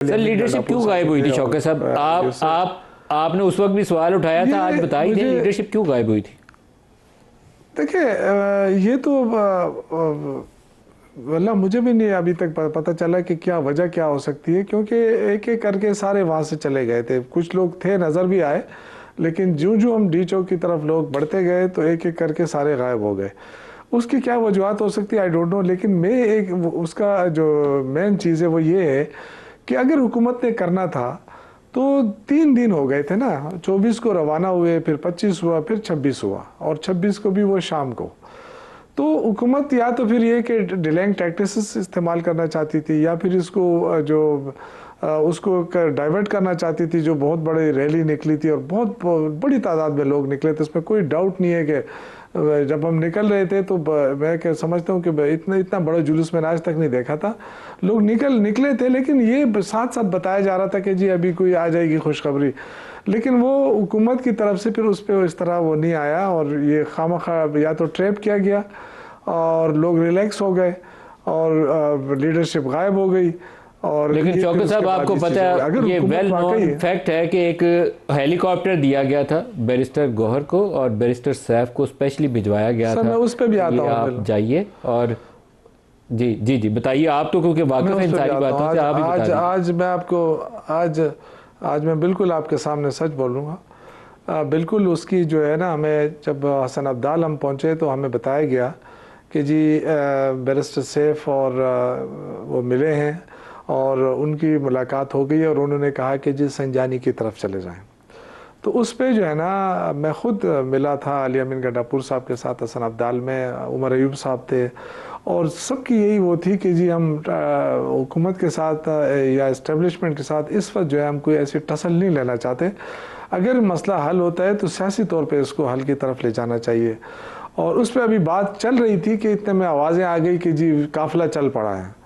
Sir leadership क्यों गायब हुई थी शौकत साहब? आपने उस वक्त भी सवाल उठाया था, आज बताइए लीडरशिप क्यों गायब हुई थी? देखिए, ये तो वल्ला मुझे भी नहीं अभी तक पता चला कि क्या वजह क्या हो सकती है, क्योंकि एक एक करके सारे वहाँ से चले गए थे। कुछ लोग थे, नज़र भी आए, लेकिन जो जो हम डी चौक की तरफ लोग बढ़ते गए तो एक एक करके सारे गायब हो गए। उसकी क्या वजूहत हो सकती है आई डोंट नो, लेकिन मैं एक उसका जो मेन चीज़ है वो ये है कि अगर हुकूमत ने करना था तो 3 दिन हो गए थे ना, 24 को रवाना हुए, फिर 25 हुआ, फिर 26 हुआ, और 26 को भी वो शाम को। तो हुकूमत या तो फिर ये कि डिलेइंग टैक्टिक्स इस्तेमाल करना चाहती थी, या फिर इसको जो उसको डाइवर्ट करना चाहती थी। जो बहुत बड़ी रैली निकली थी और बहुत बड़ी तादाद में लोग निकले थे, इसमें कोई डाउट नहीं है कि जब हम निकल रहे थे तो मैं क्या समझता हूँ कि इतना इतना बड़ा जुलूस मैंने आज तक नहीं देखा था। लोग निकले थे, लेकिन ये साथ साथ बताया जा रहा था कि जी अभी कोई आ जाएगी खुशखबरी, लेकिन वो हुकूमत की तरफ से फिर उस पर इस तरह वो नहीं आया, और ये खामखा या तो ट्रैप किया गया और लोग रिलैक्स हो गए और लीडरशिप गायब हो गई। और लेकिन शौकत साहब आपको पता है, ये वेल नोन फैक्ट है कि एक हेलीकॉप्टर दिया गया था बैरिस्टर गौहर को और बैरिस्टर सैफ को स्पेशली भिजवाया गया था। मैं उस पे भी आता हूँ, आप जाइए और जी जी जी बताइए। आप तो क्योंकि वाकिफ हैं इन सारी बातों से, आप ही बता दीजिए। आज मैं आपको आज मैं बिल्कुल आपके सामने सच बोलूँगा। बिल्कुल उसकी जो है ना, हमें जब हसन अब्दाल हम पहुँचे तो हमें बताया गया कि जी बैरिस्टर सैफ और वो मिले हैं और उनकी मुलाकात हो गई, और उन्होंने कहा कि जी संजानी की तरफ चले जाएं। तो उस पे जो है ना, मैं ख़ुद मिला था अली अमीन गंडापुर साहब के साथ हसन अब्दाल में, उमर अयूब साहब थे, और सबकी यही वो थी कि जी हम हुकूमत के साथ या इस्टेब्लिशमेंट के साथ इस वक्त जो है हम कोई ऐसी टसल नहीं लेना चाहते। अगर मसला हल होता है तो सियासी तौर पे इसको हल की तरफ ले जाना चाहिए। और उस पर अभी बात चल रही थी कि इतने में आवाज़ें आ गई कि जी काफ़िला चल पड़ा है।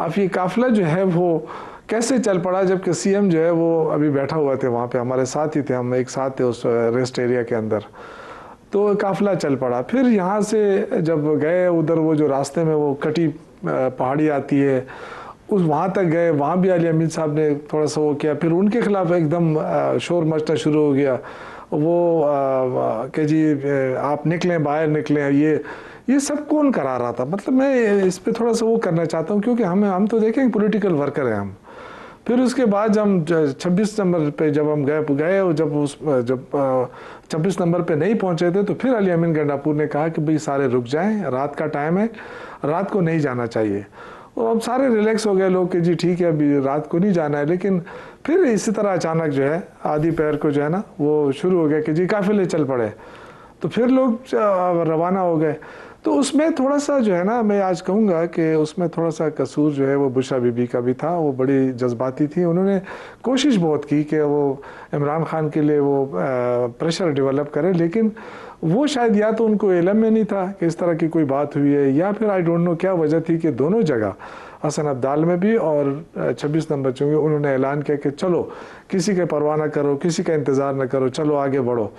अब ये काफ़िला जो है वो कैसे चल पड़ा, जबकि सीएम जो है वो अभी बैठा हुआ थे वहाँ पे, हमारे साथ ही थे, हम एक साथ थे उस रेस्ट एरिया के अंदर। तो काफ़िला चल पड़ा। फिर यहाँ से जब गए उधर, वो जो रास्ते में वो कटी पहाड़ी आती है, उस वहाँ तक गए, वहाँ भी अली अमीन साहब ने थोड़ा सा वो किया। फिर उनके खिलाफ एकदम शोर मचना शुरू हो गया, वो कि जी आप निकलें, बाहर निकलें। ये सब कौन करा रहा था? मतलब मैं इस पर थोड़ा सा वो करना चाहता हूँ, क्योंकि हम तो देखें पॉलिटिकल वर्कर हैं हम। फिर उसके बाद हम 26 नंबर पे जब हम गए और जब 26 नंबर पे नहीं पहुंचे थे, तो फिर अली अमीन गंडापुर ने कहा कि भाई सारे रुक जाएं, रात का टाइम है, रात को नहीं जाना चाहिए। और अब सारे रिलैक्स हो गए लोग कि जी ठीक है अभी रात को नहीं जाना है। लेकिन फिर इसी तरह अचानक जो है आधी पैर को जो है ना वो शुरू हो गया कि जी काफिले चल पड़े, तो फिर लोग रवाना हो गए। तो उसमें थोड़ा सा जो है ना, मैं आज कहूँगा कि उसमें थोड़ा सा कसूर जो है वो बुशरा बीबी का भी था। वो बड़ी जज्बाती थी, उन्होंने कोशिश बहुत की कि वो इमरान खान के लिए वो प्रेशर डेवलप करे, लेकिन वो शायद या तो उनको इल्म में नहीं था कि इस तरह की कोई बात हुई है, या फिर आई डोंट नो क्या वजह थी कि दोनों जगह हसन अब्दाल में भी और 26 नंबर चुंगे उन्होंने ऐलान किया कि चलो किसी का परवाह ना करो, किसी का इंतज़ार ना करो, चलो आगे बढ़ो।